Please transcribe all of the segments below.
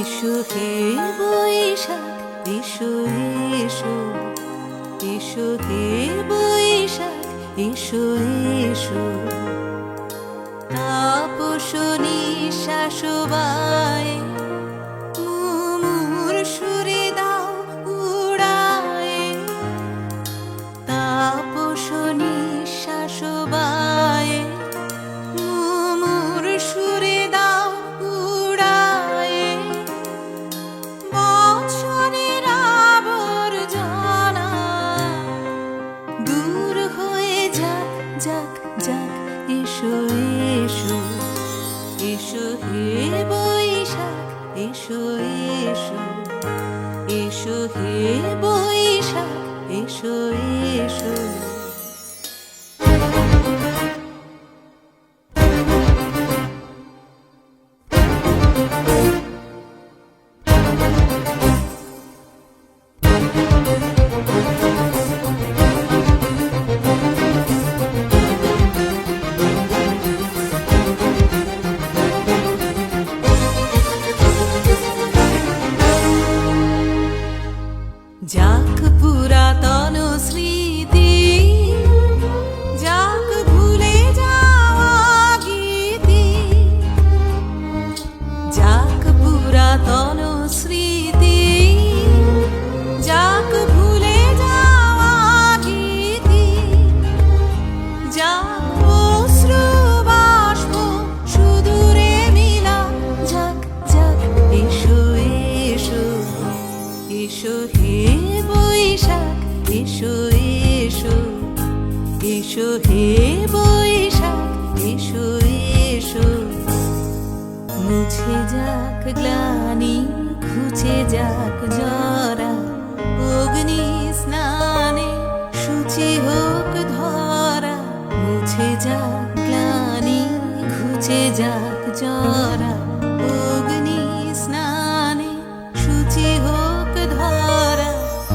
এসো হে বৈশাখ এসো এসো, এসো হে বৈশাখ এসো এসো। তাপস নিঃশ্বাস বায়ে মুমুর সুরে দাও উড়ায়ে। তাপস নিঃশ্বাস বায়ে মুমুর সুরে দাও উড়ায়ে। বৎসরের আবর্জনা দূর হয়ে যাক যাক যাক। এসো এসো, এসো হে বৈশাখ এসো এসো, এসো হে বৈশাখ এসো এসো। যাক পুরাতন স্মৃতি, যাক ভুলে যাওয়া গীতি। যাক পুরাতন স্মৃতি, যাক ভুলে যাওয়া গীতি। যাক অশ্রু বাষ্প সুদূরে মিলা যাক যাক। এসো এসো, এসো হে বৈশাখ এসো এসো, এসো হে বৈশাখ এসো এসো। মুছে যাক গ্লানি ঘুচে যাক জরা, অগ্নি স্নানে শুচি হোক ধরা। মুছে যাক গ্লানি ঘুচে যাক জরা, অগ্নি স্নানে শুচি হোক ধরা।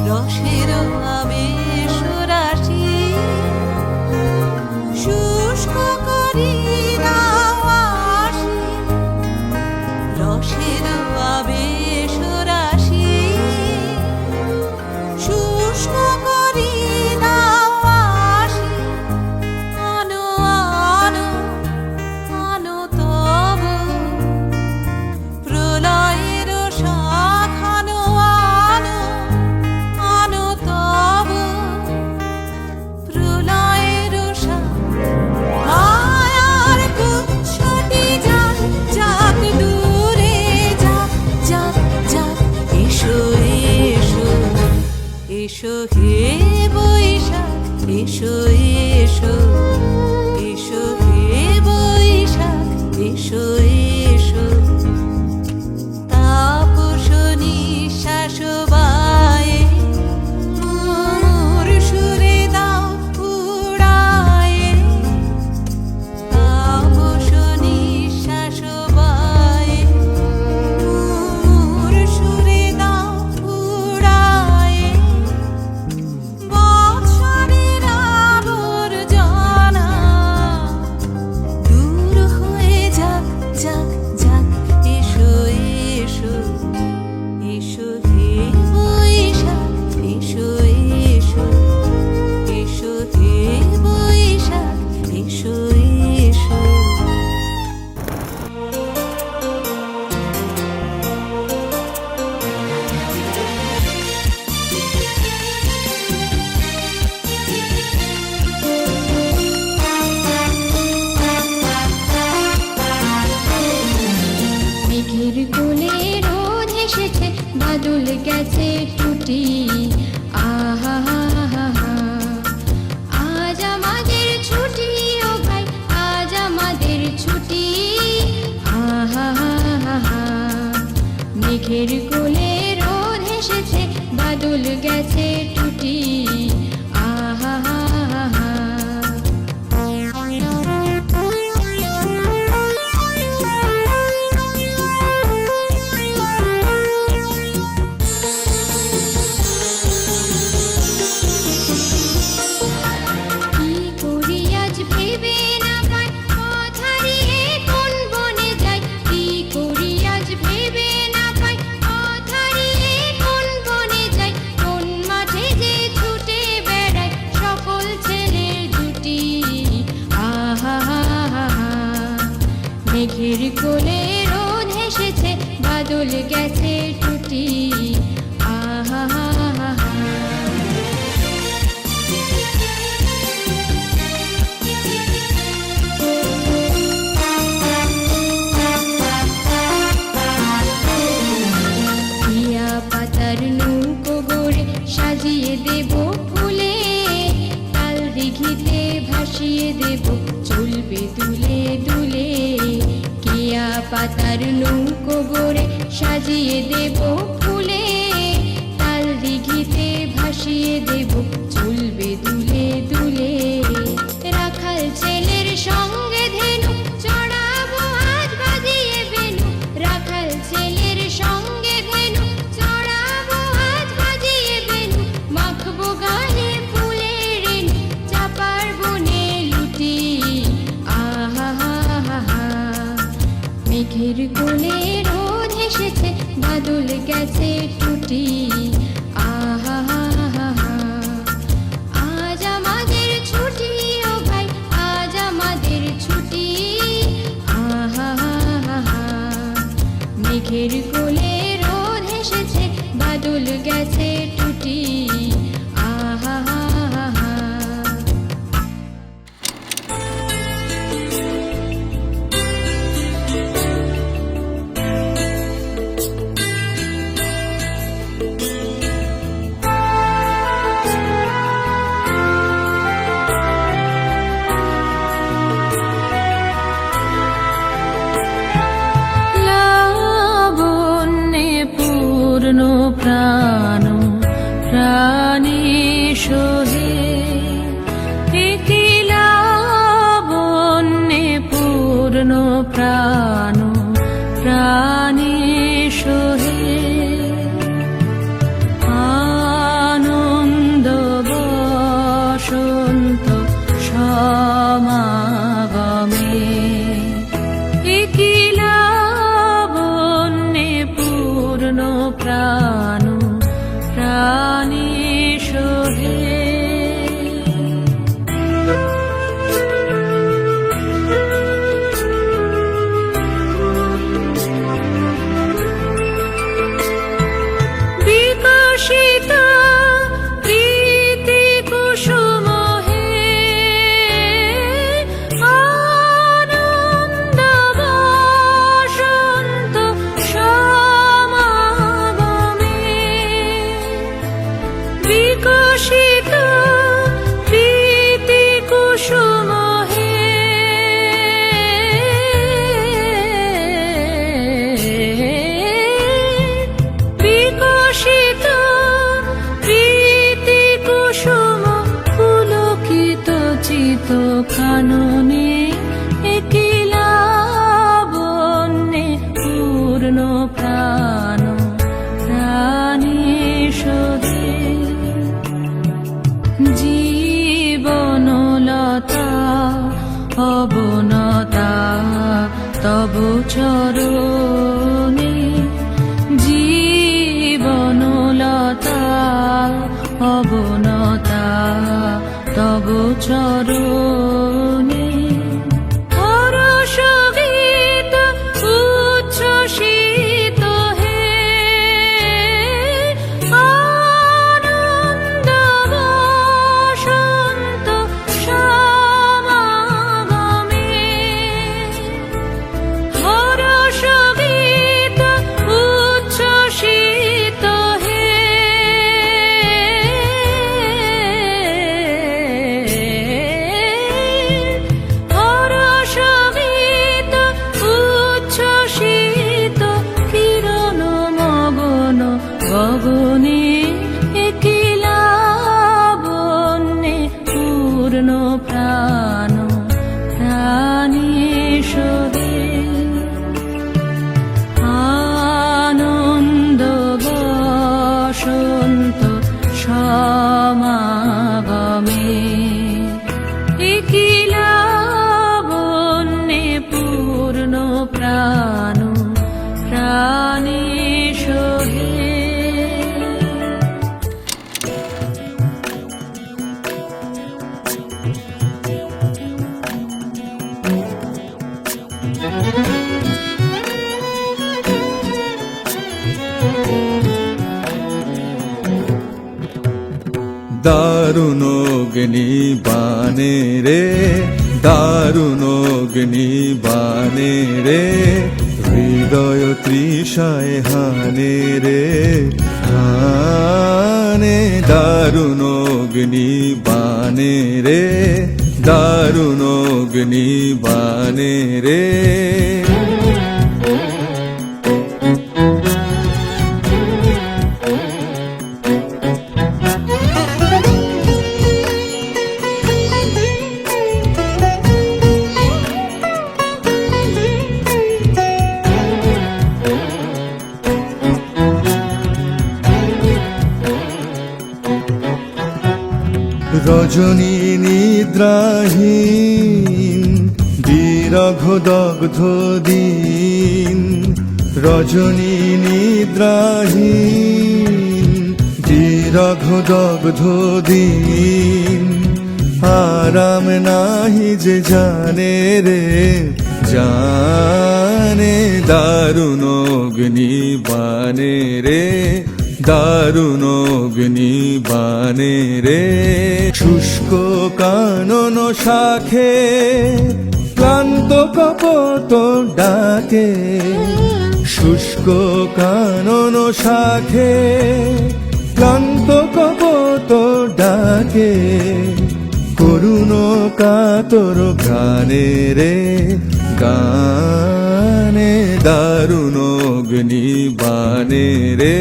রসের আবেশ রাশি শুষ্ক করি দাও আসি। রসের আবেশ রাশি শুষ্ক করি দাও আসি। আনো আনো আনো তব প্রলয়ের শাখ। আনো আনো আনো তব প্রলয়ের শাখ। মায়ার গুচ্ছটি যাক যাক দূরে যাক যাক যাক। এসো এসো, এসো হে বৈশাখ এসো এসো, এসো হে বৈশাখ এসো এসো। তাপস নিঃশ্বাস বায়ে মুমুর সুরে দাও উড়ায়ে। তাপস নিঃশ্বাস বায়ে মুমুর সুরে দাও উড়ায়ে। বৎসরের আবর্জনা বাদল গেছে টুটি আহা টিয়া পাতার নৌকো গড়ে সাজিয়ে দেব ফুলে তাল দিঘিতে ভাসিয়ে দেব চলবে দুলে দুলে কিয়া পাতার নৌকো গড়ে সাজিয়ে দেব ফুলে তাল দিঘিতে ভাসিয়ে দেব চলবে দুলে দুলে রাখাল ছেলের সঙ্গে ধেনু চড়াবো আজ বাজিয়ে বেনু রাখাল ছেলের সঙ্গে ধেনু চড়াবো আজ বাজিয়ে বেনু মাখবো গায়ে ফুলের রেণু চাপার বনে লুটি আহা মেঘের কোলে রোদ এসেছে বাদল গেছে টুটি আহা আজ আমাদের ছুটি ও ভাই আজ আমাদের ছুটি আহা মেঘের কোলে রোদ এসেছে বাদল গেছে টুটি আহা লাবণ্যে পূর্ণ প্রাণ প্রাণী সোহে একি লাবণ্যে পূর্ণ প্রাণ প্রাণী সোহে আনন্দ বসন্ত সমাগমে একি লাবণ্যে পূর্ণ প্রাণ প্রাণী সোহে বিকশিত প্রীতি কুসুম হে আনন্দ বসন্ত সমাগমে বিকশিত প্রীতি কুসুম হে বিকশিত প্রীতি কুসুম পুলকিত চিত কাননে একি লাবণ্যে পূর্ণ প্রাণ প্রাণী সোহে জীবনলতা অবনতা তব চরণে জীবনলতা অবনতা তব চরণে হরষ গীত উচ্ছ্বসিত হে আনন্দ বসন্ত সমাগমে হরষ গীত উচ্ছ্বসিত হে হরষ গীত উচ্ছ্বসিত কিরণ মগন গগনে একি লাবণ্যে পূর্ণ প্রাণ প্রাণী সোহে আনন্দ বসন্ত সমাগমে একি লাবণ্যে পূর্ণ প্রাণ প্রাণী সোহে অগ্নি বানে রে, দারুণ অগ্নি বানে রে, হৃদয় তৃষায় হানে রে, হানে দারুণ অগ্নি বানে রে, দারুণ অগ্নি বানে রে। রজনী নিদ্রাহীন বিরঘ দগ্ধ দিন, রজনী নিদ্রাহীন বিরঘ দগ্ধ দিন, আরাম নাহি যে জানে রে, জানে দারুণ অগ্নি বানে রে, দারুণ অগ্নি বানে রে। শুষ্ক কানন শাখে ক্লান্ত কপোত ডাকে, শুষ্ক কানন শাখে ক্লান্ত কপোত ডাকে, করুণ কাতর গানে রে, গানে দারুণ অগ্নি বানে রে,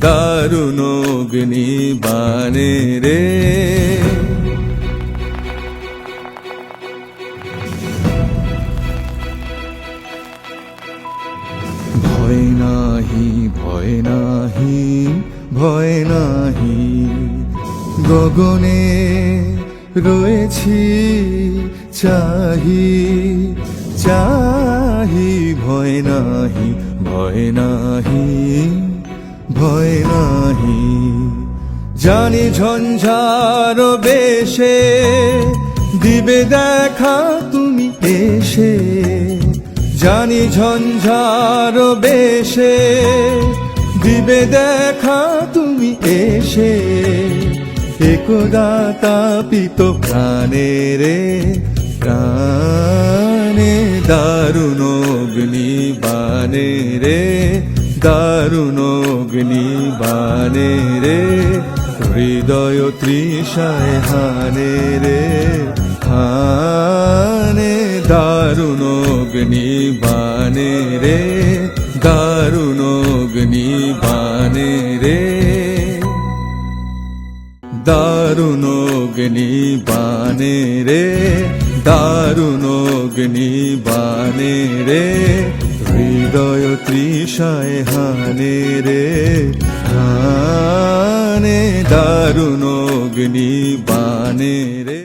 দারুণ অগ্নি বানে রে। ভয় নাহি ভয় নাহি ভয় নাহি, গগনে রয়েছি চাহি, চাহি ভয় নাহি ভয় নাহি ভয় নাহি। জানি ঝঞ্ঝার বেশে দিবে দেখা তুমি এসে, জানি ঝঞ্ঝার বেশে দিবে দেখা তুমি এসে, একদা তাপিত প্রাণে রে, প্রাণে দারুণ অগ্নি বানে রে, দারুণ অগ্নি বানে রে, হৃদয় তৃষায় হানে রে, হানে দারুণ অগ্নি বানে রে, দারুণ অগ্নি বানে রে, দারুণ অগ্নি বানে রে, দারুণ অগ্নি বানে রে, হৃদয় তৃষায় হানে রে, হানে দারুণ অগ্নি বানে রে।